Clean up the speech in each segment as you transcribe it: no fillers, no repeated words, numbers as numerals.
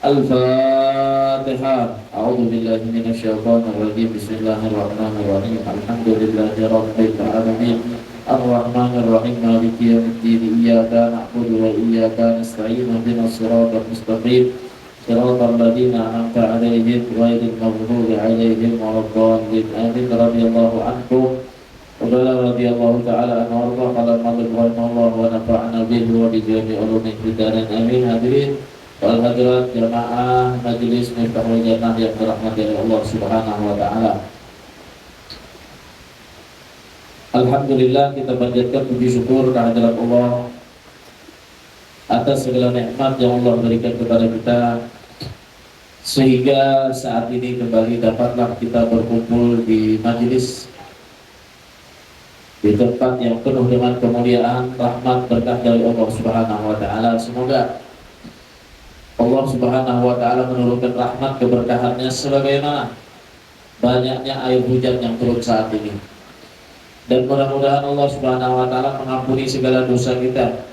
الفاتحة. أعوذ بالله من الشيطان الرجيم. بسم الله الرحمن الرحيم. الحمد لله رب العالمين الرحمن الرحيم مالك يوم الدين. إياك نعبد وإياك نستعين. اهدنا الصراط المستقيم صراط الذين أنعمت عليهم غير المغضوب عليهم ولا الضالين. آمين. رضي الله عنكم وقال رضي الله تعالى عنه وارضاه. قال المؤلف رحمه الله ونفعنا به وبجميع علومه في الدارين. آمين. Hadirin wal hadirat jamaah majelis Miftahul Jannah yang dirahmati oleh Allah Subhanahu wa taala. Alhamdulillah, kita panjatkan puji syukur kehadirat Allah atas segala nikmat yang Allah berikan kepada kita, sehingga saat ini kembali dapatlah kita berkumpul di majelis, di tempat yang penuh dengan kemuliaan, rahmat, berkah dari Allah Subhanahu wa taala. Semoga Allah Subhanahu wa taala menurunkan rahmat keberkahannya sebagaimana banyaknya air hujan yang turun saat ini. Dan mudah-mudahan Allah Subhanahu wa taala mengampuni segala dosa kita,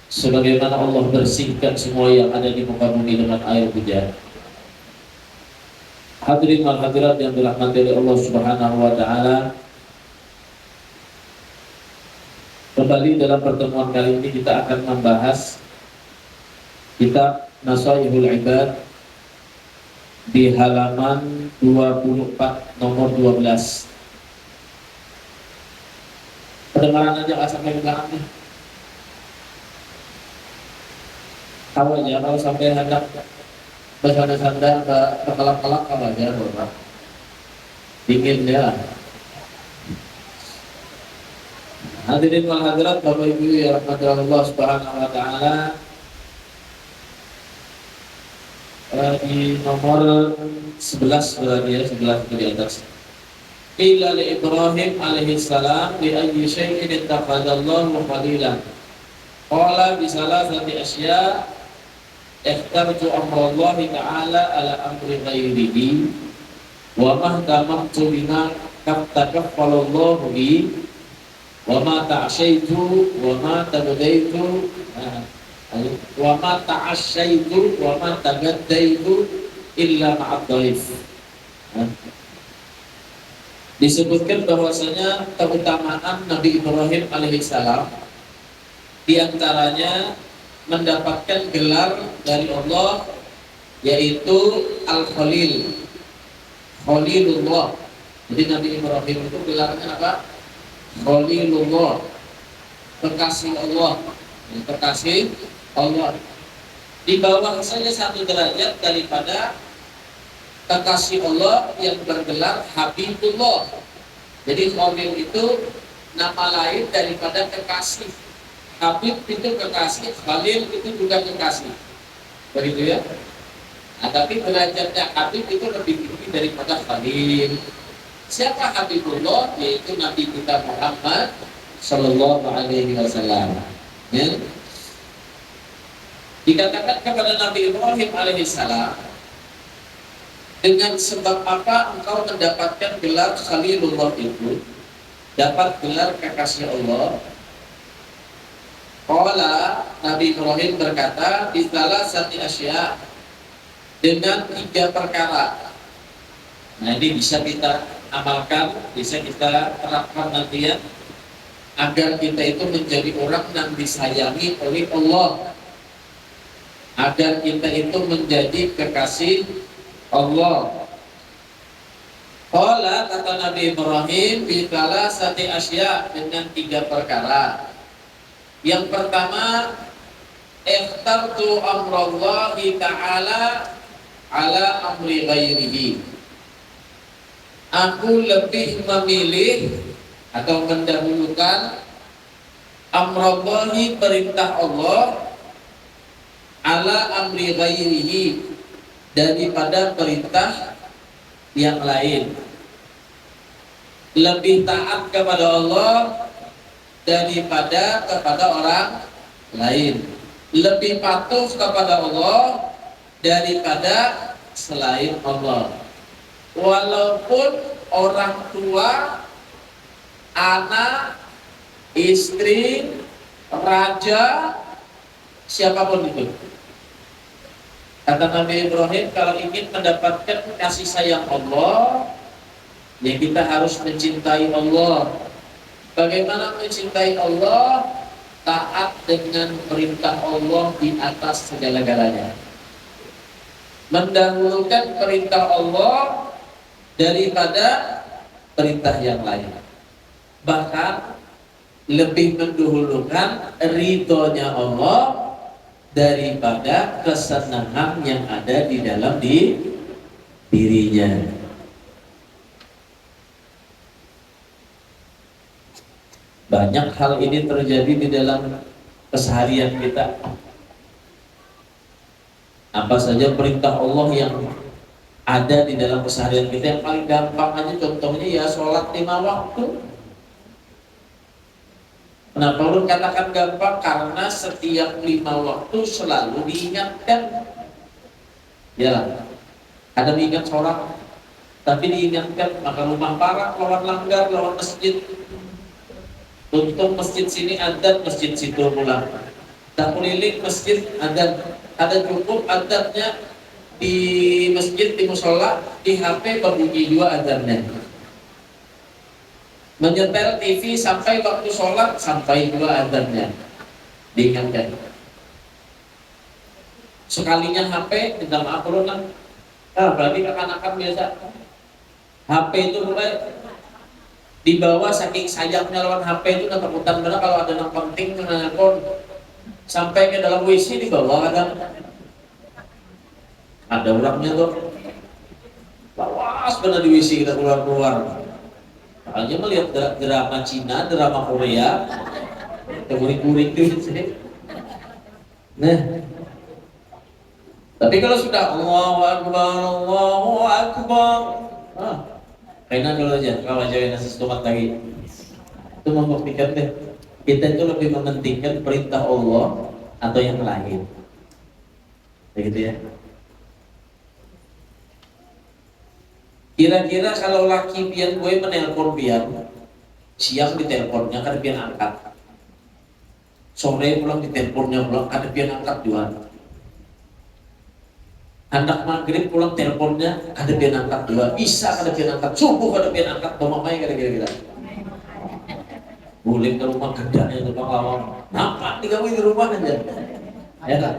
sebagaimana Allah bersihkan semua yang ada di muka bumi dengan air hujan. Hadirin wal hadirat yang dirahmati oleh Allah Subhanahu wa taala, kembali dalam pertemuan kali ini kita akan membahas kitab Nasaihul Ibad di halaman 24 nomor 12. Pendengaran aja nggak sampai ke belakang nih. Tahu aja kalau sampai hendak bersandar-sandar berkelak-kelak apa aja Bapak. Dingin ya. Hadirin wal hadirat Bapak Ibu yang rahmati Allah Subhanahu wa taala, di nomor 11 berarti ya, 11 di atas. Qila li Ibrahim alaihi salam bi ayyi syai'in ittakhadallahu khalilan. Qala bi salasati asya' ikhtartu amrallahi ta'ala ala amri ghairihi wa mahtamatu bima takaffalallahu bi wa ma ta'ashaitu wa ma tabdaitu wa ma ta'ashaitu wa ma tagaddaitu illa ma'ad dhaif. Disebutkan bahwasanya keutamaan Nabi Ibrahim alaihissalam diantaranya mendapatkan gelar dari Allah, yaitu Al-Khalil, Khalilullah. Jadi Nabi Ibrahim itu gelarnya apa? Khalilullah, kekasih Allah, kekasih Allah. Di bawah saja satu derajat daripada kekasih Allah yang bergelar Habibullah. Jadi Khalil itu nama lain daripada kekasih. Habib itu kekasih, Khalil itu juga kekasih. Begitu ya. Nah, tapi derajatnya Habib itu lebih tinggi daripada Khalil. Siapa Habibullah? Yaitu Nabi kita Muhammad Sallallahu Alaihi Wasallam. Ya. Dikatakan kepada Nabi Ibrahim alaihissalam, dengan sebab apa engkau mendapatkan gelar Khalilullah itu, dapat gelar kekasih Allah? Qala, Nabi Ibrahim berkata, bisalah sati asya, dengan 3 perkara. Nah, ini bisa kita amalkan, bisa kita terapkan nanti ya, agar kita itu menjadi orang yang disayangi oleh Allah, agar kita itu menjadi kekasih Allah. Qala, kata Nabi Ibrahim, bisalah sati asya, dengan 3 perkara. Yang pertama, ikhtartu amrallahi ta'ala ala amri ghairihi. Aku lebih memilih atau mendahulukan amrallahi, perintah Allah, ala amri ghairihi, daripada perintah yang lain. Lebih taat kepada Allah daripada kepada orang lain. Lebih patuh kepada Allah daripada selain Allah. Walaupun orang tua, anak, istri, raja, siapapun itu, Kata Nabi Ibrahim, kalau ingin mendapatkan kasih sayang Allah, ya kita harus mencintai Allah. Bagaimana mencintai Allah? Taat dengan perintah Allah di atas segala-galanya. Mendahulukan perintah Allah daripada perintah yang lain. Bahkan lebih mendahulukan ridhonya Allah daripada kesenangan yang ada di dalam dirinya. Banyak hal ini terjadi di dalam keseharian kita. Apa saja perintah Allah yang ada di dalam keseharian kita, yang paling gampang aja contohnya ya sholat 5 waktu. Kenapa lu katakan gampang? Karena setiap 5 waktu selalu diingatkan. Ya, ada mengingat sholat, tapi diingatkan, maka rumah parah lawan langgar, lawan masjid. Untung masjid sini adat, masjid situ pulang. Tak keliling masjid adat, ada cukup adatnya di masjid, di musola, di HP berbunyi 2 adatnya. Menyetel TV sampai waktu sholat sampai 2 adzannya diingatkan. Sekalinya HP, minta maaf dulu kan. Berarti anak-anak biasa HP itu mulai dibawa saking sayangnya lawan HP itu, ketakutan benar kalau ada yang penting menelpon sampai ke dalam WC dibawa ada orangnya tuh. Lawas benar di WC kita keluar-keluar. Soalnya melihat drama Cina, drama Korea, kuring-kuring gitu. Nah, tapi kalau sudah Allahu Akbar, kayaknya kalau aja nasi stomat lagi, itu membuktikan deh kita itu lebih mementingkan perintah Allah atau yang lain, begitu ya. Kira-kira kalau laki pian gue menelpon pian, siang diteleponnya kan pian angkat, sore pulang diteleponnya pulang kan pian angkat juga. Anak maghrib pulang teleponnya ada pian angkat juga, isya ada pian angkat, subuh ada pian angkat, mamanya kira-kira. Boleh ke rumah gedanya itu bang lawang, nampak digawe di rumah aja, ya kan?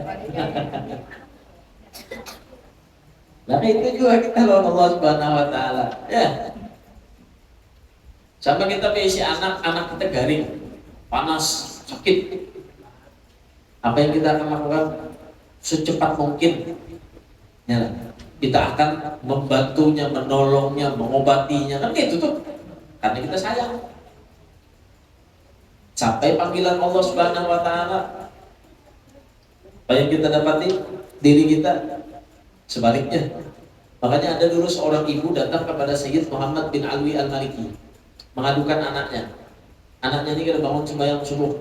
Nah itu juga kita lawan Allah Subhanahu Wa Taala, ya. Sama kita punya anak kita garing, panas, sakit. Apa yang kita akan lakukan? Secepat mungkin, ya. Kita akan membantunya, menolongnya, mengobatinya, kan gitu tuh. Karena kita sayang. Sampai panggilan Allah Subhanahu Wa Taala. Apa yang kita dapati diri kita. Sebaliknya, makanya ada dulu seorang ibu datang kepada Sayyid Muhammad bin Alwi Al-Maliki mengadukan anaknya. Anaknya ini kada bangun sembahyang subuh.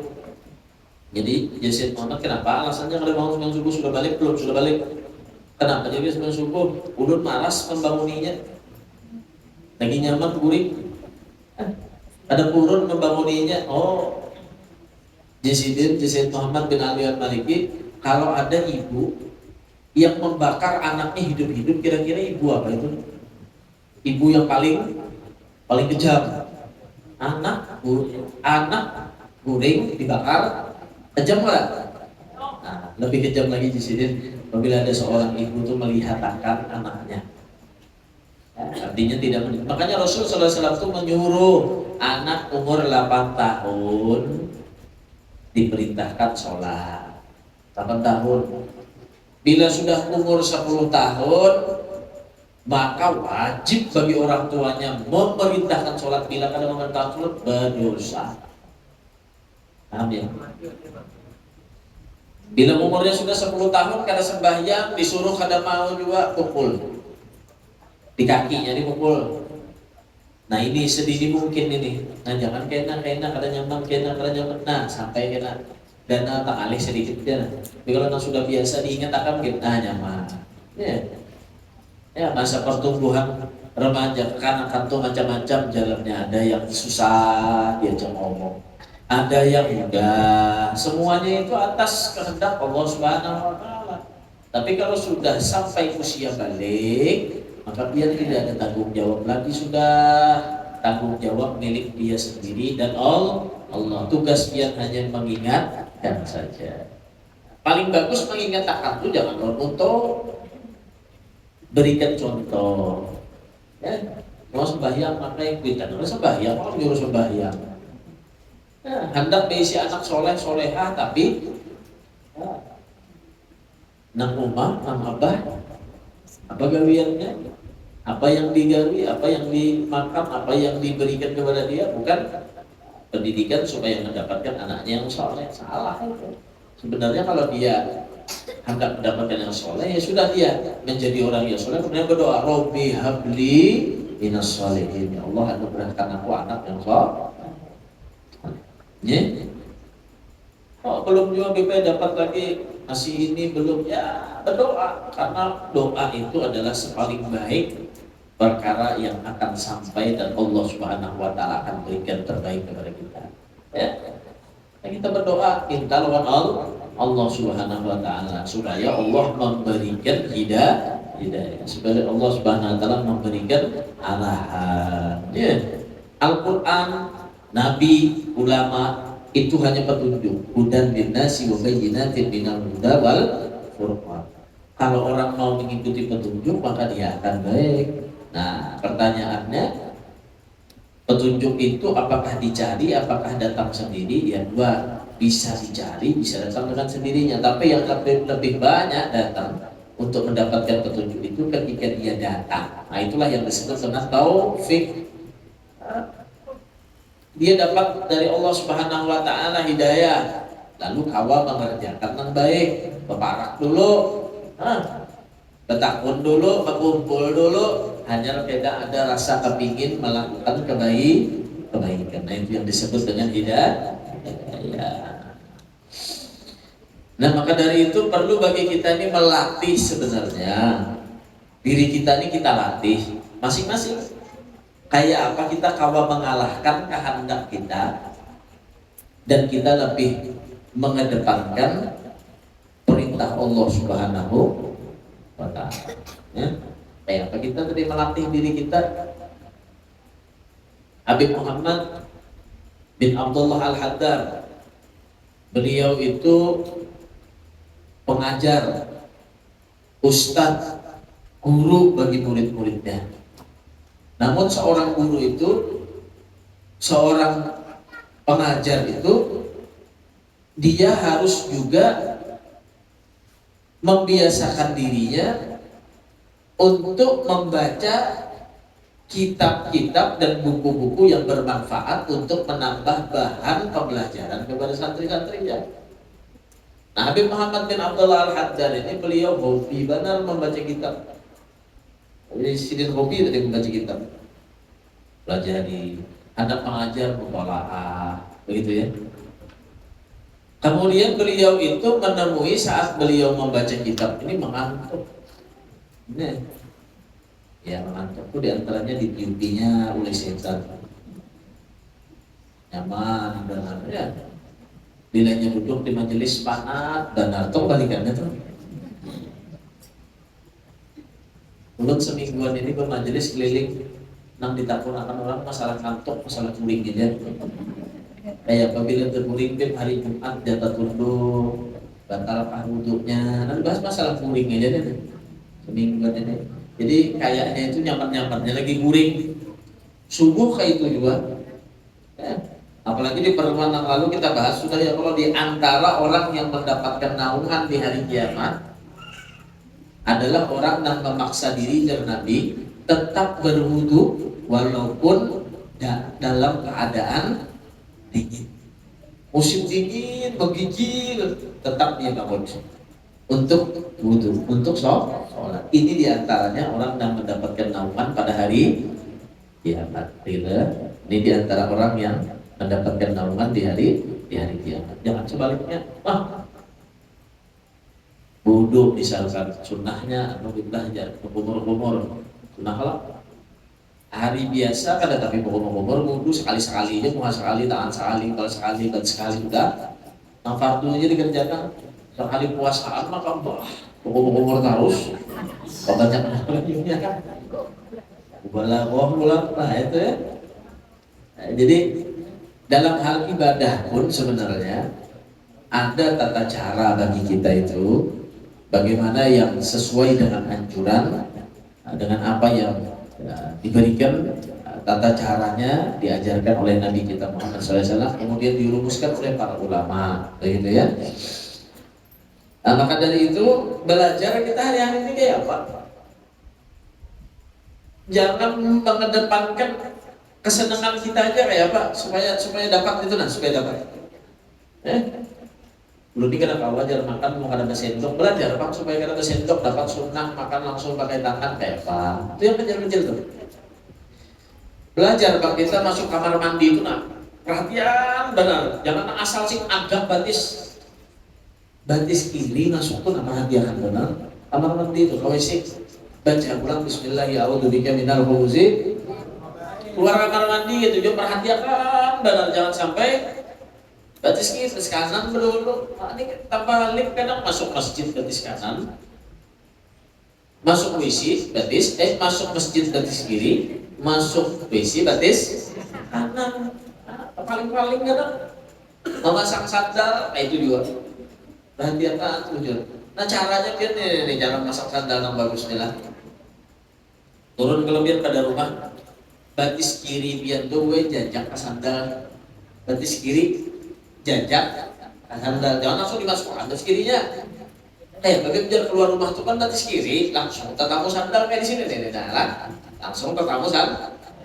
Jadi Sayyid Muhammad, kenapa? Alasannya kada bangun sembahyang subuh, sudah balik belum? Sudah balik. Kenapa? Jadi sembahyang subuh, ulun malas membangunnya. Lagi nyaman guring. Ada kurun membangunnya. Oh, Sayyid Muhammad bin Alwi Al-Maliki, kalau ada ibu yang membakar anaknya hidup-hidup, kira-kira ibu apa itu? Ibu yang paling kejam. Anak guring dibakar, kejam nggak? Nah, lebih kejam lagi di sini apabila ada seorang ibu itu melihat akan anaknya. Artinya tidak menikah. Makanya Rasulullah SAW itu menyuruh anak umur 8 tahun diperintahkan sholat. 8 tahun. Bila sudah umur 10 tahun, maka wajib bagi orang tuanya memerintahkan sholat. Bila kada memerintahkan sholat, berdosa. Paham ya? Bila umurnya sudah 10 tahun, kada sembahyang, disuruh kada mau juga, pukul. Di kakinya dipukul. Nah ini sedini mungkin ini. Nah jangan kena, kada nyaman, kada nyaman. Nah sampai kena. Dan tak alih sedikit dia. Tapi kalau sudah biasa diingat akan kita nyaman. Ya masa pertumbuhan remaja kekanak-kanak tuh macam-macam jalannya. Ada yang susah diajak ngomong, ada yang mudah. Semuanya itu atas kehendak Allah Subhanahu Wa Taala. Tapi kalau sudah sampai usia balik, maka dia tidak ada tanggung jawab lagi, sudah tanggung jawab milik dia sendiri dan Allah. Tugas dia hanya mengingatkan saja. Paling bagus mengingatkan itu jangan untuk berikan contoh. Ya, mau sembahyang maka yang berikan. Kalau sembahyang, kalau nyuruh sembahyang. Nah, hendak berisi anak soleh solehah tapi nang rumah, nang abah, apa gawiannya, apa yang digawi, apa yang dimakan, apa yang diberikan kepada dia, bukan pendidikan supaya mendapatkan anaknya yang soleh. Salah itu. Sebenarnya kalau dia hendak mendapatkan yang soleh, ya sudah dia menjadi orang yang soleh, kemudian berdoa, Robbi habli minas solehin, ya Allah anugerahkan aku anak yang soleh. Ya. Oh, belum juga BP dapat lagi masih ini belum, ya berdoa, karena doa itu adalah sepaling baik perkara yang akan sampai dan Allah Subhanahu wa taala akan berikan terbaik kepada kita. Ya. Nah, kita berdoa minta lawan Allah Subhanahu wa taala supaya Allah memberikan hidayah, supaya Allah Subhanahu wa taala memberikan arahan. Ya. Al-Qur'an, nabi, ulama itu hanya petunjuk, hudan linnasi wa bayyinatin minal huda wal furqan. Kalau orang mau mengikuti petunjuk maka dia akan baik. Nah, pertanyaannya, petunjuk itu apakah dicari, apakah datang sendiri? Ya dua, bisa dicari, bisa datang dengan sendirinya. Tapi yang lebih banyak datang untuk mendapatkan petunjuk itu ketika dia datang. Nah, itulah yang disebut dengan taufik. Dia dapat dari Allah Subhanahu wa taala hidayah, lalu kawa mengerjakan yang baik, beparak dulu, betakun dulu, berkumpul dulu, hanya kita ada rasa kepingin melakukan kebaikan. Nah, itu yang disebut dengan hidayah. Nah, maka dari itu perlu bagi kita ini melatih sebenarnya. Diri kita ini kita latih masing-masing. Kayak apa kita kawa mengalahkan kehendak kita dan kita lebih mengedepankan perintah Allah Subhanahu wa taala. Ya. Kayak apa kita tadi melatih diri kita. Habib Muhammad bin Abdullah Al-Haddad, beliau itu pengajar, ustadz, guru bagi murid-muridnya. Namun seorang guru itu, seorang pengajar itu, dia harus juga membiasakan dirinya untuk membaca kitab-kitab dan buku-buku yang bermanfaat untuk menambah bahan pembelajaran kepada santri-santrinya. Nah, Habib Muhammad bin Abdullah Al-Haddad ini beliau hobi benar membaca kitab. Sidin hobi tadi membaca kitab, pelajari, ada pengajar mutalaah, begitu ya. Kemudian beliau itu menemui saat beliau membaca kitab ini mengantuk. Ini ya mengantuk itu diantaranya ditiupinya oleh setan. Nyaman dan ya. Bilanya duduk di majelis panat dan atau balikannya tuh. Ulun semingguan ini bermajelis keliling nang ditakun akan orang masalah kantok, masalah kuring gitu. Kayak apabila terkuring hari Jumat jatah tunduk, batalkah wudhunya, nanti bahas masalah kuring aja deh. Semingguan ini. Jadi kayaknya itu nyaman-nyamannya lagi kuring. Subuh kayak itu juga. Ya. Apalagi di pertemuan yang lalu kita bahas sudah ya, kalau di antara orang yang mendapatkan naungan di hari kiamat adalah orang yang memaksa diri dan Nabi tetap berwudu walaupun dalam keadaan dingin. Musim dingin, menggigil, tetap dia bangun untuk wudu, untuk sholat. Ini diantaranya orang yang mendapatkan naungan pada hari kiamat. Ini diantara orang yang mendapatkan naungan di hari kiamat. Jangan sebaliknya. Wudu misalkan sunnahnya alhamdulillah ya umur sunnah lah hari biasa kan, tapi umur wudu sekali aja, muka sekali, tangan sekali, kepala sekali, dan sekali sudah. Nah fardunya dikerjakan sekali puasaan maka umur terus banyak ya kan ubala nah itu ya. Nah, jadi dalam hal ibadah pun sebenarnya ada tata cara bagi kita itu bagaimana yang sesuai dengan anjuran, dengan apa yang diberikan tata caranya diajarkan oleh Nabi kita Muhammad SAW, kemudian dirumuskan oleh para ulama, begitu ya. Nah, maka dari itu belajar kita hari-hari ini kayak apa? Jangan mengedepankan kesenangan kita aja kayak apa supaya dapat itu supaya dapat. Belum ini kenapa wajar makan mau ada sendok, belajar Pak supaya ada sendok dapat sunnah makan langsung pakai tangan kayak apa? Itu yang kecil-kecil tuh. Belajar Pak kita masuk kamar mandi itu perhatian benar, jangan asal sih agak batis kiri masuk tuh perhatian benar. Kamar mandi itu WC baca ulang Bismillahirrahmanirrahim minal khubuzi. Keluar kamar mandi gitu juga perhatian benar, jangan sampai batis kiri batis kanan dulu. Nah, ini tambah link kadang masuk masjid batis kanan, masuk WC batis masuk masjid batis kiri, masuk WC batis kanan. Nah, paling kadang memasang sandal itu juga perhatian tujuan. Nah caranya biar nih cara masang sandal yang bagus nih lah. Turun kelebihan pada rumah batis kiri biar tuh jajak ke sandal, batis kiri jajak ke sandal, jangan langsung dimasukkan batis kirinya. Bagaimana biar keluar rumah tuh kan batis kiri langsung tetamu sandal kayak di sini nih, nah langsung tetamu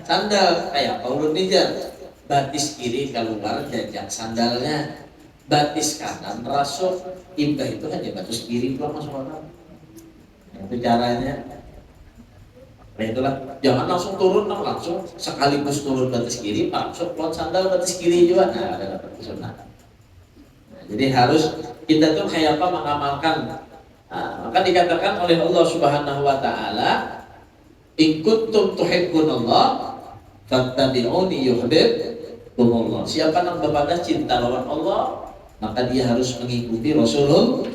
sandal kayak Paulun Nijar, batis kiri keluar jajak sandalnya, batis kanan rasuk imbah itu hanya batis kiri keluar masuk orang. Itu caranya. Nah itulah, jangan langsung turun langsung sekaligus turun batis kiri, langsung keluar sandal batis kiri juga. Nah ada dapat kesunahan. Nah, jadi harus kita tuh kayak apa mengamalkan. Nah, maka dikatakan oleh Allah Subhanahu Wa Taala, "In kuntum tuhibbunallah fattabi'uni yuhibbukumullah." Siapa yang berbada cinta lawan Allah, maka dia harus mengikuti Rasulullah.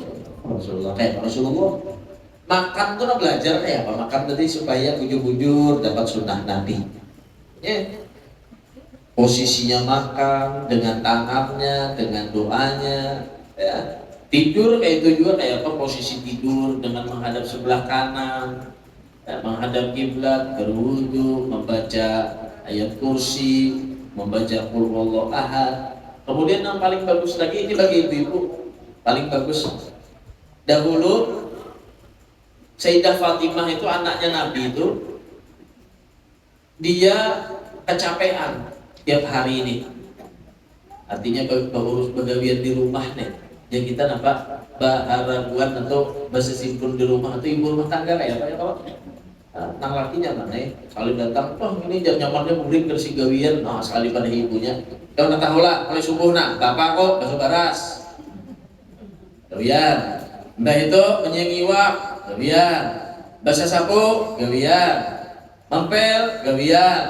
Kayak Rasulullah makan tuh belajar kayak apa makan tadi supaya bujur-bujur dapat sunnah Nabi. Posisinya makan dengan tangannya, dengan doanya. Tidur kayak itu juga kayak apa posisi tidur dengan menghadap sebelah kanan, menghadap kiblat, berwudu, membaca ayat kursi, membaca qul huwallahu ahad. Kemudian yang paling bagus lagi ini bagi ibu-ibu paling bagus dahulu Sayyidah Fatimah itu anaknya Nabi itu dia kecapean tiap hari ini, artinya urus begawian di rumah nih yang kita nampak baharaguan atau bahasa simpul di rumah atau ibu rumah tangga kayak apa ya kalau nang lakinya mana kalau datang ini jam nyamannya murid bersih gawian sekali pada ibunya kalau nak tahu lah kalau subuh bapak kok basuh baras gawian mbak itu menyengiwa gawian, bahasa sapu gawian, mempel gawian,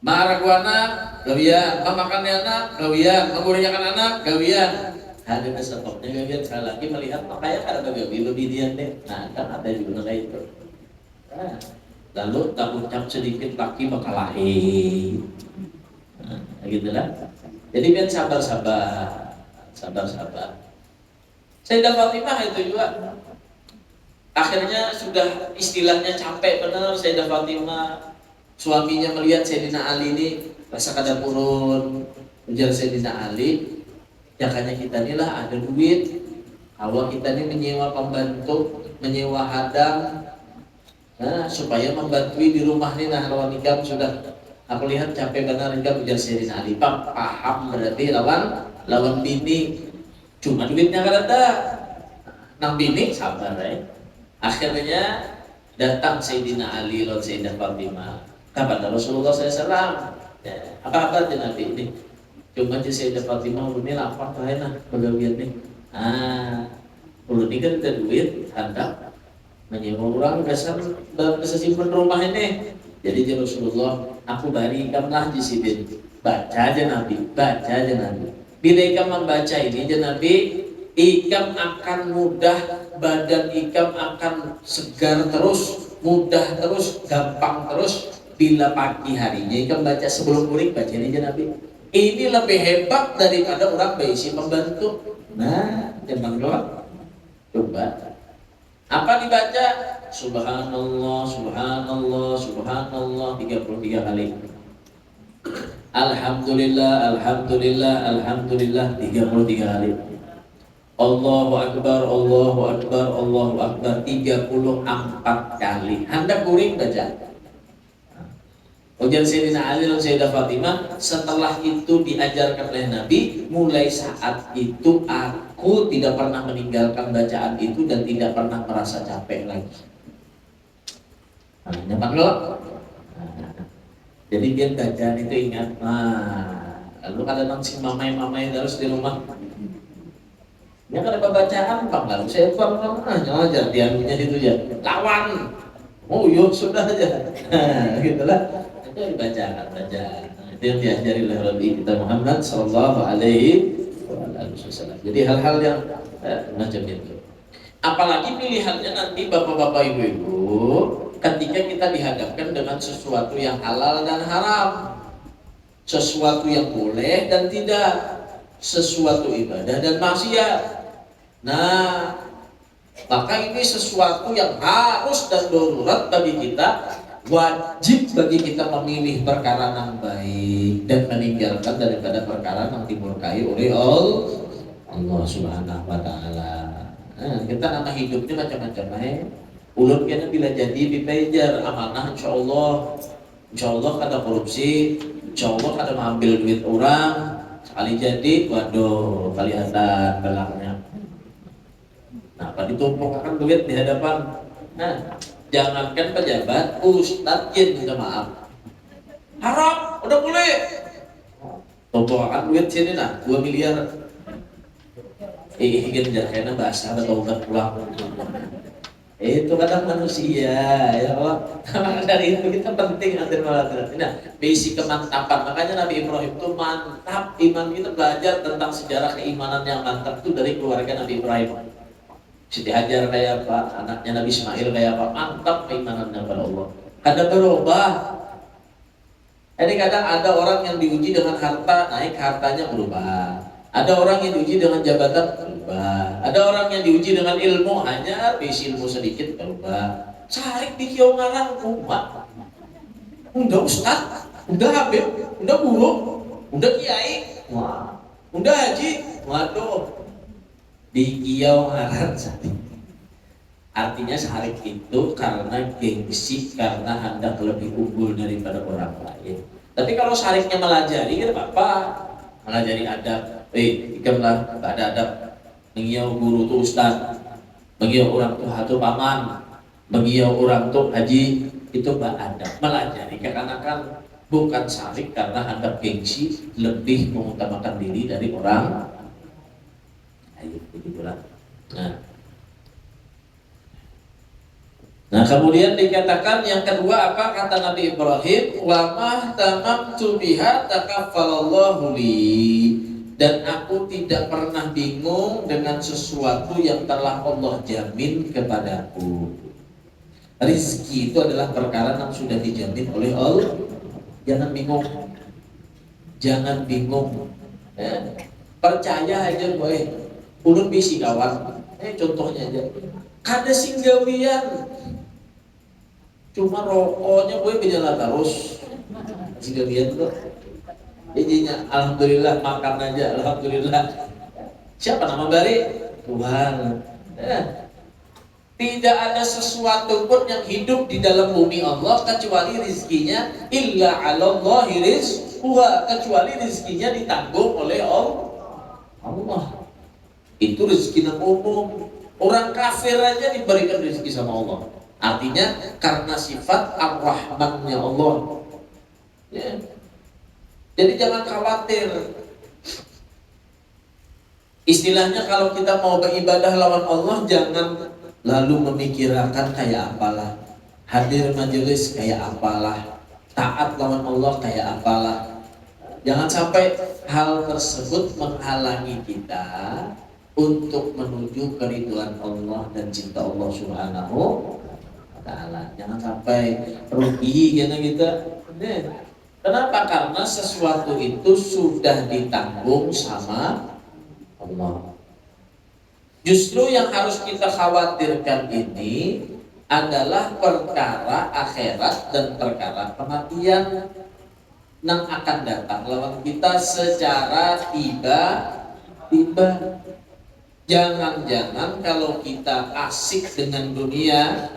maraguana gawian, memakannya anak gawian, mengurniakan anak gawian. Ada stopnya gawian sekali lagi melihat makanya ada gawian lebih dia deh. Nah kan ada juga kayak itu. Nah, lalu tak ucap sedikit laki bakal lahir. Nah, gitulah. Jadi biar sabar. Sayyidah Fatimah itu juga akhirnya sudah istilahnya capek benar Sayyidah Fatimah. Suaminya melihat Sayyidina Ali ini rasa kada purun, ujar Sayyidina Ali, jakanya kita inilah ada duit, awal kita ini menyewa pembantu, menyewa hadang, supaya membantui di rumah ini. Nah lawan nikah sudah aku lihat capek benar nikah, ujar Sayyidina Ali. Paham berarti lawan bini, cuma duitnya kada ada, nang bini sabar Akhirnya datang Sayyidina Ali lawan Sayyidah Fatimah kepada Rasulullah SAW. Apa kabarnya Nabi ini? Cuma Sayyidah Fatimah ini lapar tuh pegawaian nih. Ini kan ada duit, hendak menyewa orang dasar simpen rumah ini. Jadi Rasulullah, aku barikanlah di sini. Baca aja Nabi. Bila ikan membaca ini, Nabi Ikam akan mudah, badan ikam akan segar terus, mudah terus, gampang terus bila pagi harinya ikam baca sebelum kuring baca ini aja Nabi. Ini lebih hebat daripada orang berisi pembantu. Nah, jangan doang. Coba. Apa dibaca? Subhanallah, subhanallah, subhanallah 33 kali. Alhamdulillah, alhamdulillah, alhamdulillah 33 kali. Allahu Akbar, Allahu Akbar, Allahu Akbar 34 kali. Hendak kuring baca. Ujian Sayyidina Ali dan Sayyidah Fatimah, setelah itu diajarkan oleh Nabi, mulai saat itu aku tidak pernah meninggalkan bacaan itu dan tidak pernah merasa capek lagi. Nyaman loh. Jadi biar bacaan itu ingat. Lalu ada nangsi mamai-mamai terus di rumah. Ya kan ada bacaan bang, lalu saya ajar dianunya itu ya. Lawan. Oh yuk sudah aja. Gitulah. Itu dibacakan bacaan. Itu yang diajari oleh Nabi kita Muhammad Sallallahu Alaihi Wasallam. Jadi hal-hal yang macam itu. Apalagi pilihannya nanti bapak-bapak ibu-ibu, ketika kita dihadapkan dengan sesuatu yang halal dan haram, sesuatu yang boleh dan tidak, sesuatu ibadah dan maksiat. Nah, maka ini sesuatu yang harus dan darurat bagi kita. Wajib bagi kita memilih perkara yang baik dan meninggalkan daripada perkara yang dimurkai oleh Allah Subhanahu wa Ta'ala. Kita nama hidupnya macam-macam. Ulun kena bila jadi dipejar amanah, insya Allah kada korupsi, insya Allah kada mengambil duit orang. Sekali jadi, waduh, kelihatan belakangnya. Nah, apa ditumpukkan duit di hadapan. Nah, jangankan pejabat, ustadz minta maaf. Haram, udah boleh. Tumpukan duit sini nah, 2 miliar. Ingin kayaknya bahasa ada taubat pulang. Itu kadang manusia, ya Allah. Dari itu kita penting hadir malah. Nah, basic kemantapan. Makanya Nabi Ibrahim itu mantap. Iman kita belajar tentang sejarah keimanan yang mantap itu dari keluarga Nabi Ibrahim. Siti Hajar kayak apa, anaknya Nabi Ismail kayak apa, mantap keimanannya kepada Allah. Kadang berubah. Jadi kadang ada orang yang diuji dengan harta, naik hartanya berubah. Ada orang yang diuji dengan jabatan, berubah. Ada orang yang diuji dengan ilmu, hanya bisi ilmu sedikit, berubah. Sarik di kiau ngarang, umat. Udah ustad, udah habib, udah guru, udah kiai, wah, udah haji, waduh. Di kiau ngaran sarik. Artinya sarik itu karena gengsi, karena hendak lebih unggul daripada orang lain. Tapi kalau sariknya melajari, kan apa? Melajari adab. Ikamlah gak ada adab. Mengiau guru tu ustaz, mengiau orang tu hatu paman, mengiau orang tu haji, itu gak adab. Melajari kekanakan, bukan sarik karena hendak gengsi, lebih mengutamakan diri dari orang. Ayo, begitulah. Nah, kemudian dikatakan yang kedua apa kata Nabi Ibrahim? Wa mahtamamtu biha takaffalallahu li. Dan aku tidak pernah bingung dengan sesuatu yang telah Allah jamin kepadaku. Rizki itu adalah perkara yang sudah dijamin oleh Allah. Jangan bingung. Jangan bingung. Percaya aja boy. Ulun bisi kawan, contohnya aja, kada singgawian, cuma rokoknya gue berjalan terus, singgawian tuh, jadinya alhamdulillah makan aja, alhamdulillah. Siapa nama bari? Tuhan. Tidak ada sesuatu pun yang hidup di dalam bumi Allah kecuali rizkinya illa 'alallahi rizquha, kecuali rizkinya ditanggung oleh Allah. Itu rezeki yang umum. Orang kafir aja diberikan rezeki sama Allah. Artinya karena sifat ar-Rahmannya Allah. Ya. Jadi jangan khawatir. Istilahnya kalau kita mau beribadah lawan Allah, jangan lalu memikirkan kayak apalah, hadir majelis kayak apalah, taat lawan Allah kayak apalah. Jangan sampai hal tersebut menghalangi kita untuk menuju keridhaan Allah dan cinta Allah Subhanahu wa taala. Jangan sampai rugi kita. Kenapa? Karena sesuatu itu sudah ditanggung sama Allah. Justru yang harus kita khawatirkan ini adalah perkara akhirat dan perkara kematian yang akan datang lawan kita secara tiba-tiba. Jangan-jangan kalau kita asik dengan dunia,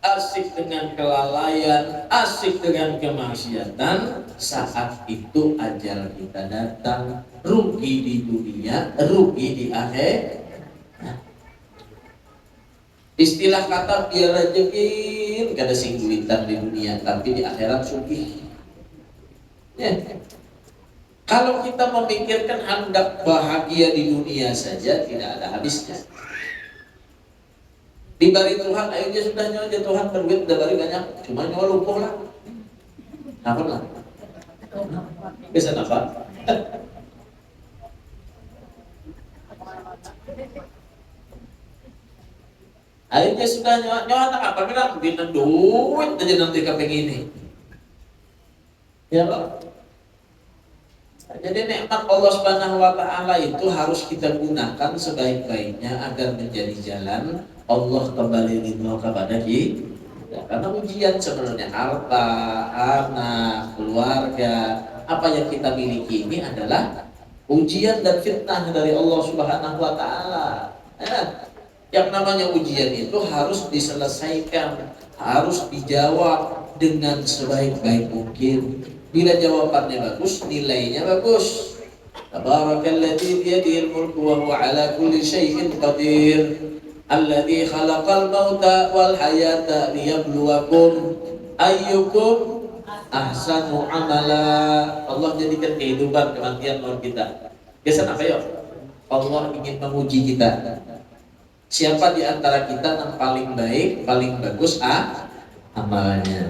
asik dengan kelalaian, asik dengan kemaksiatan, saat itu ajal kita datang, rugi di dunia, rugi di akhir. Istilah kata biar rezekin kada singgulitan di dunia, tapi di akhirat sugih. Kalau kita memikirkan hendak bahagia di dunia saja, tidak ada habisnya. Dibari Tuhan, ayo aja sudah nyawa Tuhan berduit udah bari banyak, cuma nyawa lumpuh lah. Apa lah? Bisa apa? Akhirnya sudah nyawa tak apa bilang bina duit aja nanti kapeng ini. Ya Allah. Jadi nikmat Allah Subhanahu wa taala itu harus kita gunakan sebaik-baiknya agar menjadi jalan Allah kembali ridho kepada kita. Ya, karena ujian sebenarnya harta, anak, keluarga, apa yang kita miliki ini adalah ujian dan fitnah dari Allah Subhanahu wa taala. Yang namanya ujian itu harus diselesaikan, harus dijawab dengan sebaik-baik mungkin. Bila jawabannya bagus, nilainya bagus. Tabarakalladzi biyadihil mulku wa huwa ala kulli syai'in qadir. Alladzi khalaqal mauta wal hayata liyabluwakum ayyukum ahsanu amala. Allah jadikan kehidupan kematian lawan kita. Biasa apa ya? Allah ingin menguji kita. Siapa di antara kita yang paling baik, paling bagus amalnya?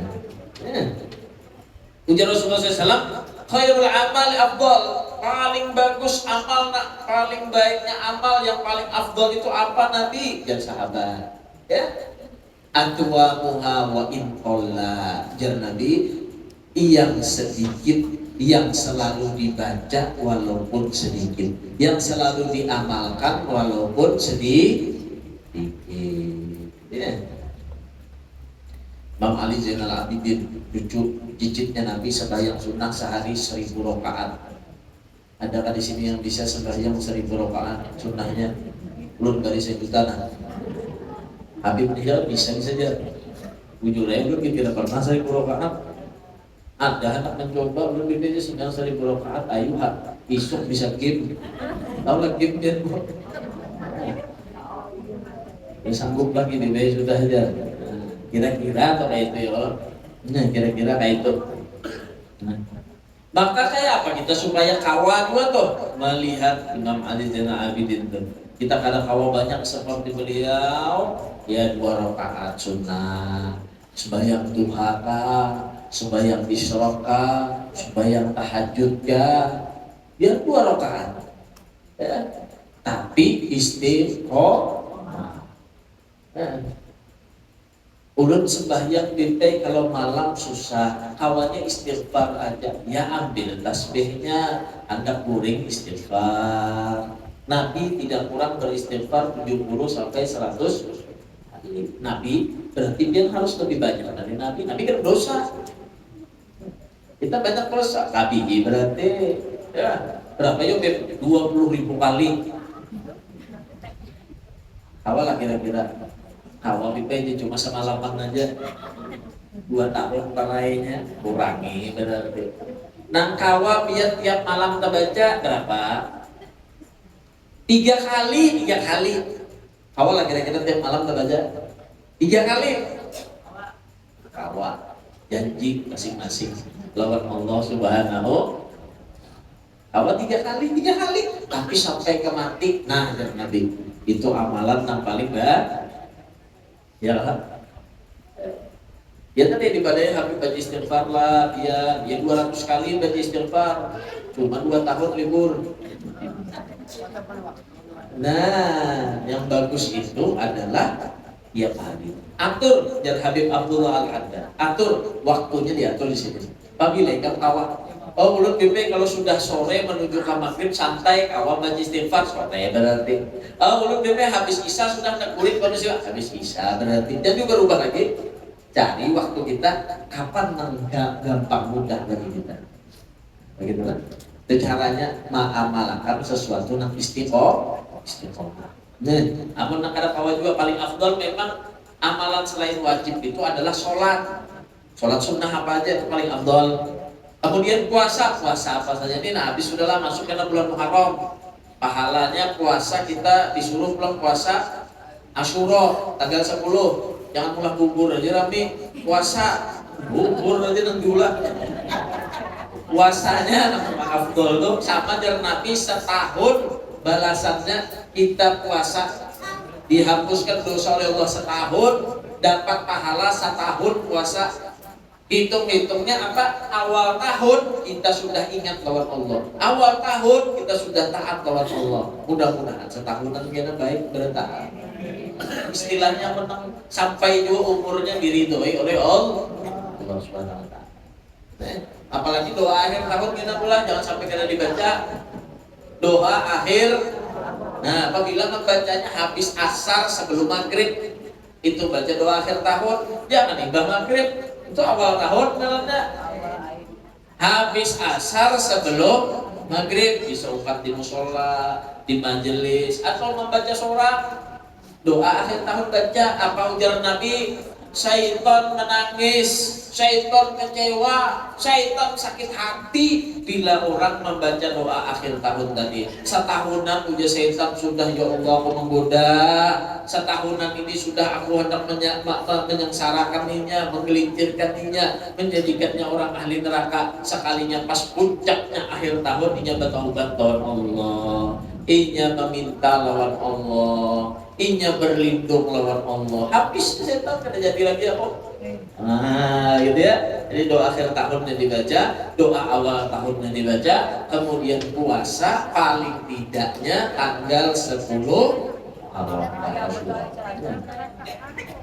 Ujar Rasulullah SAW, khairul amal afdal, paling bagus amal, paling baiknya amal yang paling afdal itu apa Nabi? Dan sahabat, ya. Atwamuha wa in qalla, jar Nabi, yang sedikit, yang selalu dibaca walaupun sedikit, yang selalu diamalkan walaupun sedikit. Ya. Imam Ali Zainal Abidin, cucu cicitnya Nabi, sembahyang sunnah sehari 1000 rakaat. Adakah di sini yang bisa sembahyang 1000 rakaat sunnahnya? Belum dari 1 juta nah. Habib meninggal bisa saja. Jujur aja belum kita pernah 1000 rakaat. Ada anak mencoba belum bisa sembahyang 1000 rakaat. Ayo isuk bisa game. Tahu lah game dia. Ya sanggup lagi di sudah aja. Kira-kira atau kayak itu ya, nah kira-kira kayak itu. Nah, maka kayak apa kita supaya kawa juga tuh melihat Imam Ali Zainal Abidin tuh. Kita kadang kawa banyak seperti beliau, ya 2 rakaat sunnah, sembahyang duha kah, sembahyang isyraq kah, sembahyang tahajud kah, biar 2 rakaat. Ya. Tapi istiqomah. Ulun sembahyang binte kalau malam susah, awalnya istighfar aja. Ya ambil tasbihnya, Anda kuring istighfar. Nabi tidak kurang beristighfar 70 sampai 100 kali. Nabi berarti dia harus lebih banyak dari Nabi. Nabi kan dosa. Kita banyak dosa. Nabi berarti ya berapa yuk 20.000 kali. Awal kira-kira. Awal itu cuma semalaman aja 2 tahun lainnya kurangi berarti. Nang kawa biar tiap malam kita baca berapa? 3 kali. Awal kira-kira tiap malam kita baca 3 kali. Kawa janji masing-masing lawan Allah Subhanahu. Kawa 3 kali. Tapi sampai ke mati. Nah, Nabi itu amalan yang paling baik. Ya tadi dibadai Habib baca istighfar lah, dia 200 kali baca istighfar, cuma 2 tahun libur. Nah, yang bagus itu adalah tiap hari. Atur, jar Habib Abdullah Al-Haddad. Atur waktunya, diatur di sini. Pagi lekap awak. Oh, mulut BP kalau sudah sore menuju ke maghrib santai, awak baca istighfar sore berarti. Oh, mulut BP habis isya sudah nekulit manusia habis isya berarti. Jadi berubah lagi. Cari waktu kita kapan gampang mudah bagi kita. Begitulah. Itu caranya mengamalkan sesuatu yang istiqomah. Nah, amun nak ada kawan juga paling afdal memang amalan selain wajib itu adalah sholat. Sholat sunnah apa aja itu paling afdal. Kemudian puasa apa saja ini. Nah, habis sudahlah masuk ke bulan Muharram. Pahalanya puasa kita disuruh pulang puasa Asyura tanggal 10. Jangan pulang bubur aja Rami. Puasa bubur aja dan gula. Puasanya afdal tuh sama dengan Nabi setahun balasannya kita puasa dihapuskan dosa oleh Allah setahun dapat pahala setahun puasa. Hitung-hitungnya apa? Awal tahun kita sudah ingat lawan Allah, awal tahun kita sudah taat lawan Allah. Mudah-mudahan setahunan kita baik bertahan. Istilahnya menang sampai juga umurnya diridhoi oleh Allah Subhanahu wa taala. Apalagi doa akhir tahun kita pula jangan sampai kita dibaca doa akhir. Nah, apabila membacanya habis asar sebelum maghrib itu baca doa akhir tahun, jangan imbang maghrib itu awal tahun namanya. Habis asar sebelum maghrib bisa upat di musola, di majelis atau membaca surah doa akhir tahun baca apa ujar Nabi. Syaitan menangis, syaitan kecewa, syaitan sakit hati bila orang membaca doa akhir tahun tadi. Setahunan ujar syaitan sudah ya Allah aku menggoda, setahunan ini sudah aku hendak menyengsarakannya, menggelincirkannya, menjadikannya orang ahli neraka. Sekalinya pas puncaknya akhir tahun inya bertaubat lawan Allah, inya meminta lawan Allah, inya berlindung lawan Allah. Habis setan kada jadi lagi apa? Nah, gitu ya. Jadi doa akhir tahunnya dibaca, doa awal tahunnya dibaca, kemudian puasa paling tidaknya tanggal 10 awal.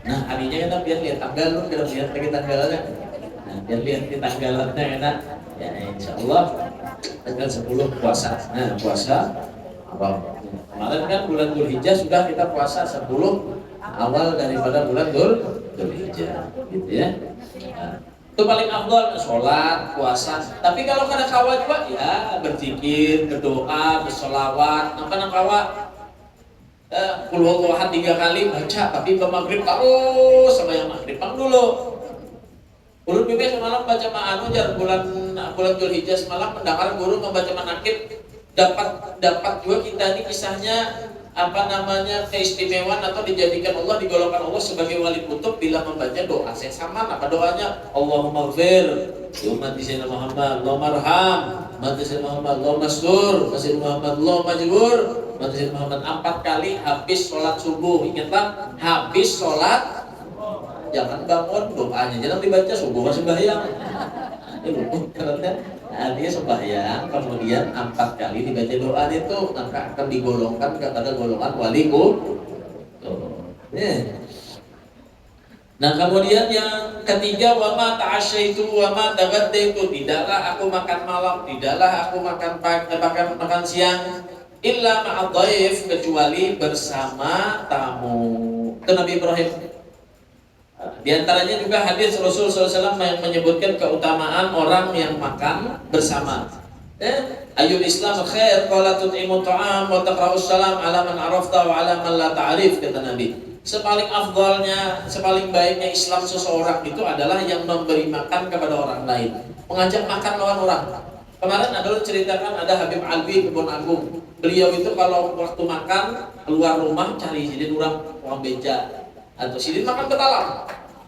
Nah, harinya kita biar lihat tanggal lu, kita lihat lagi tanggalnya. Nah, biar lihat di tanggalannya enak. Ya, insyaallah tanggal 10 puasa. Nah, puasa awal. Kemarin kan bulan Dzulhijjah sudah kita puasa 10 awal daripada bulan Dzulhijjah, gitu ya. Nah, itu paling afdal sholat, puasa. Tapi kalau kada kawa juga ya berzikir, berdoa, bersolawat. Nampak kawa qul huwallahu ahad 3 kali baca, tapi ke maghrib terus sama yang maghrib pang dulu. Ulun bibi semalam baca ma'anu jar bulan Dzulhijjah semalam mendengar guru membaca manakib. Dapat juga kita ini kisahnya apa namanya keistimewaan atau dijadikan Allah, digolongkan Allah sebagai wali kutub bila membaca doa sesama. Apa doanya? Allahumma ighfir li ummati sayyidina Muhammad, Allahumma arham ummati sayyidina Muhammad, Allahumma astur sayyidina Muhammad, Allahumma majbur ummati sayyidina Muhammad 4 kali habis sholat subuh. Ingatlah, habis sholat jangan bangun doanya jangan dibaca subuh masih sembahyang. Dia sembahyang kemudian 4 kali dibaca doa itu maka akan digolongkan kepada golongan wali kutub. Nah, kemudian yang ketiga wama ta'asyaitu wama taghadaitu, tidaklah aku makan malam, tidaklah aku makan pagi, makan siang illa ma'adhaif, kecuali bersama tamu. Itu Nabi Ibrahim. Di antaranya juga hadis Rasul SAW yang menyebutkan keutamaan orang yang makan bersama. Ayul Islam khair qala tut'imu ta'am wa taqra'us salam ala man arafta wa ala man la ta'rif, kata Nabi. Sepaling afdalnya, sepaling baiknya Islam seseorang itu adalah yang memberi makan kepada orang lain, mengajak makan lawan orang. Kemarin ada ceritakan ada Habib Alwi Kebon Agung. Beliau itu kalau waktu makan keluar rumah cari sidin orang beja atau sidin makan betalam.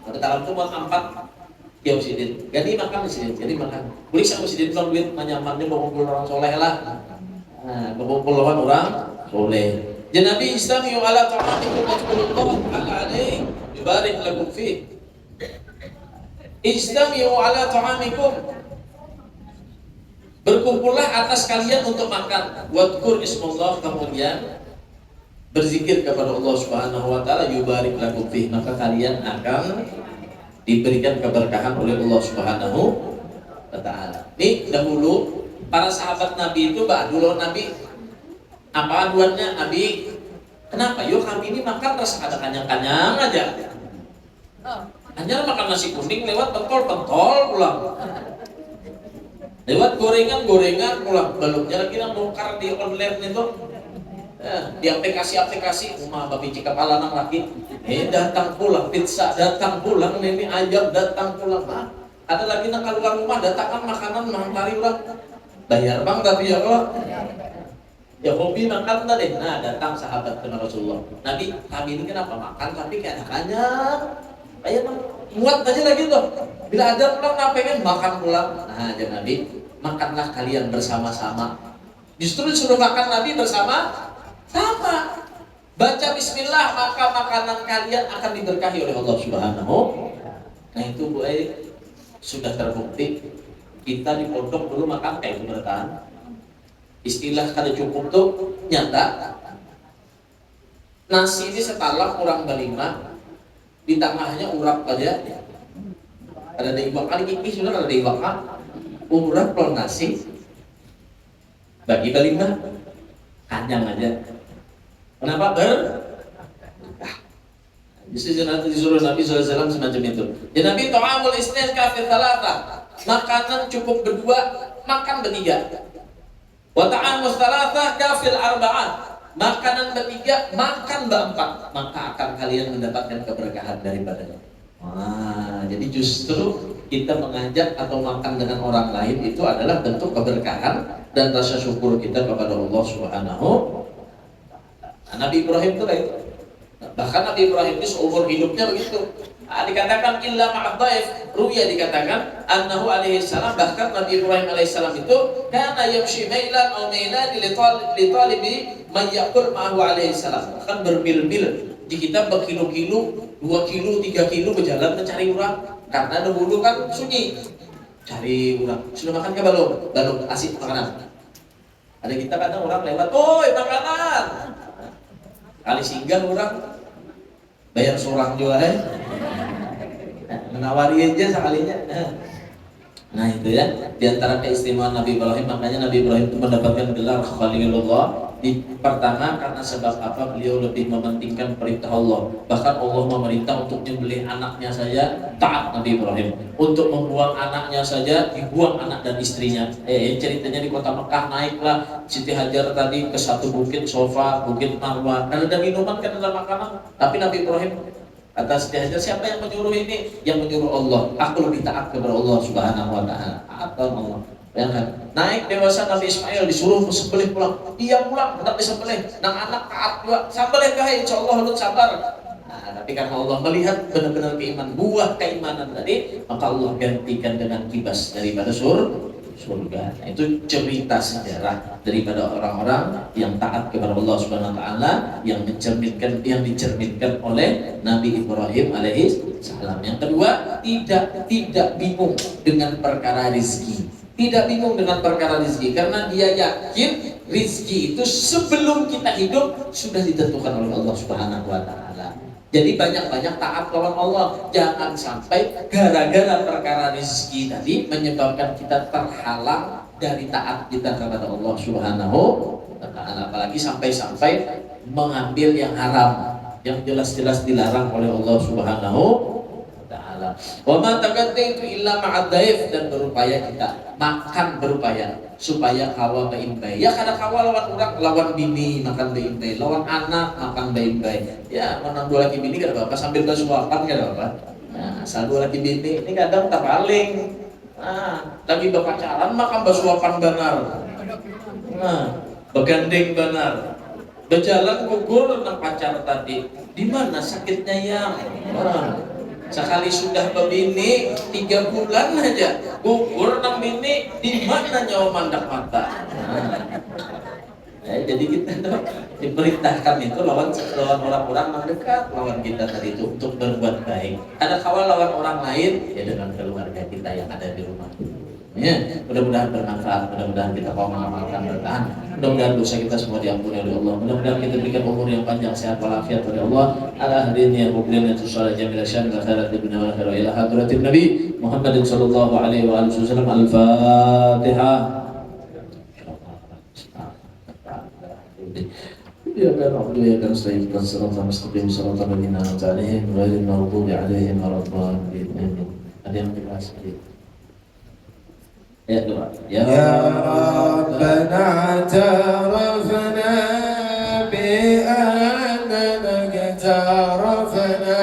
Betalam itu buat 4 kiau sidin. Jadi makan di sidin, jadi makan. Beli sama sidin kalau duit nyamannya berkumpul orang soleh lah. Nah, berkumpul orang soleh. Ya Nabi Islam yu ala ta'amikum wajhulullah ala alaihi yubarik lakum fi. Istami'u ala ta'amikum, berkumpullah atas kalian untuk makan. Wadkur ismullah, kemudian berzikir kepada Allah Subhanahu wa taala, yubarik lakum fih, maka kalian akan diberikan keberkahan oleh Allah Subhanahu wa taala. Nih dahulu para sahabat Nabi itu dulu Nabi apa aduannya Nabi, kenapa yuk kami ini makan rasa ada kanyang-kanyang aja, hanya makan nasi kuning lewat pentol-pentol pulang, lewat gorengan-gorengan pulang, belumnya lagi bongkar di online itu, di aplikasi-aplikasi rumah babi cika kepala anak laki, datang pulang pizza, datang pulang ini ayam, datang pulang, ada lagi nak keluar rumah datangkan makanan mahal orang, bayar bang tapi ya Allah, ya hobi makan tadi. Nah datang sahabat ke Rasulullah, Nabi kami ini kenapa makan tapi kayak kayak muat aja lagi tuh, bila ada pulang nggak pengen makan pulang. Nah aja Nabi, makanlah kalian bersama-sama, justru disuruh makan Nabi bersama-sama, baca bismillah maka makanan kalian akan diberkahi oleh Allah Subhanahu. Nah itu Bu sudah terbukti. Kita di pondok dulu makan kayak itu bertahan. Istilah kada cukup tuh nyata. Nasi ini setala kurang berlima, di tengahnya urap aja. Ada iwak kali kiki sudah ada iwak urap kalau nasi bagi berlima kanyang aja. Kenapa disuruh Nabi SAW semacam itu. Ya Nabi ta'amul isnin kafir talata, makanan cukup berdua, makan bertiga. Wa ta'amul talata kafir arba'an, makanan bertiga, makan berempat, maka akan kalian mendapatkan keberkahan daripadanya. Jadi justru kita mengajak atau makan dengan orang lain itu adalah bentuk keberkahan dan rasa syukur kita kepada Allah Subhanahu. Nabi Ibrahim itu kayak itu. Bahkan Nabi Ibrahim itu seumur hidupnya begitu. Dikatakan illa ma'adhaif, ruya dikatakan annahu alaihi salam, bahkan Nabi Ibrahim alaihi salam itu kana yamshi mailan aw mailan li talibi man yaqul ma'ahu alaihi salam, bahkan bermil-mil di kita berkilo-kilo, 2 kilo, 3 kilo berjalan mencari orang, karena dahulu kan sunyi cari orang. Sudah makan ke belum asik makanan. Ada kita kadang orang lewat, "Oi, makanan." Kali singgah orang bayar seorang juga menawari aja sekalinya. Nah itu ya, diantara keistimewaan Nabi Ibrahim, makanya Nabi Ibrahim itu mendapatkan gelar Khalilullah. Pertama karena sebab apa? Beliau lebih mementingkan perintah Allah. Bahkan Allah memerintah untuk menyembelih anaknya saja, taat Nabi Ibrahim. Untuk membuang anaknya saja, dibuang anak dan istrinya. Ceritanya di kota Mekah, naiklah Siti Hajar tadi ke satu bukit Sofa, bukit Marwah. Ada minuman, kan ada makanan. Tapi Nabi Ibrahim kata Siti Hajar, siapa yang menyuruh ini? Yang menyuruh Allah. Aku lebih taat kepada Allah Subhanahu wa taala. Atau Allah. Ya kan? Naik dewasa Nabi Ismail disuruh sembelih pulang. Dia pulang hendak disembelih. Nang anak taat juga. Sambelih kah insyaallah lu sabar. Nah, tapi karena Allah melihat benar-benar keimanan, buah keimanan tadi, maka Allah gantikan dengan kibas daripada surga. Nah, itu cerita sejarah daripada orang-orang yang taat kepada Allah Subhanahu wa taala, yang dicerminkan oleh Nabi Ibrahim alaihi salam. Yang kedua, tidak bingung dengan perkara rezeki. Tidak bingung dengan perkara rezeki, karena dia yakin rezeki itu sebelum kita hidup sudah ditentukan oleh Allah Subhanahu wa taala. Jadi banyak-banyak taat lawan Allah. Jangan sampai gara-gara perkara rezeki tadi menyebabkan kita terhalang dari taat kita kepada Allah Subhanahu wa taala. Apalagi sampai-sampai mengambil yang haram, yang jelas-jelas dilarang oleh Allah Subhanahu wa taala. Wa ma taqaddaitu illa ma'adhaif, dan berupaya kita makan berupaya supaya kawa baik-baik. Ya kadang kawa lawan orang, lawan bini makan baik-baik, lawan anak makan baik-baik. Ya menang dua lagi bini gak apa-apa, sambil bersuapan gak apa-apa. Nah, asal dua lagi bini ini kadang tak paling. Nah, lagi berpacaran makan bersuapan benar. Nah, begandeng benar. Berjalan gugur tentang pacar tadi. Di mana sakitnya yang? Sekali sudah berbini 3 bulan aja gugur nang bini, di mana nyawa mandak mata. Jadi kita tuh diperintahkan itu lawan orang-orang yang dekat, lawan kita tadi itu untuk berbuat baik. Ada kawan lawan orang lain ya dengan keluarga kita yang ada di rumah. Ya, mudah-mudahan bermanfaat, mudah-mudahan kita mau mengamalkan bertahan, mudah-mudahan dosa kita semua diampuni oleh Allah, mudah-mudahan kita diberikan umur yang panjang, sehat walafiat oleh Allah. Ala hadirin yang mulia dan susah jamilah syam wa khairat dunya wal akhirah ila hadratin Nabi Muhammadin sallallahu alaihi wa alihi wasallam. Al-Fatihah. Ya na'budu wa iyyaka nasta'in ihdinas siratal mustaqim siratal ladzina an'amta 'alaihim ghairil maghdubi 'alaihim waladdallin. Ada yang dibahas sedikit. Ya doa. Ya Rabbana i'tarafna bi annana i'tarafna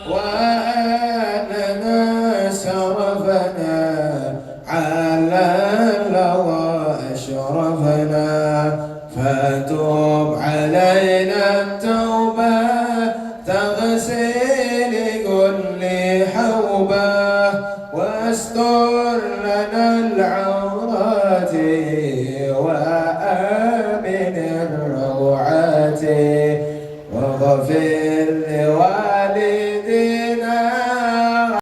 wa annana sarafna 'ala lawa ashrafna fatub 'alaina at-taubah taghsil kulli hawbah واستر لنا العورات وآمن الروعات واغفر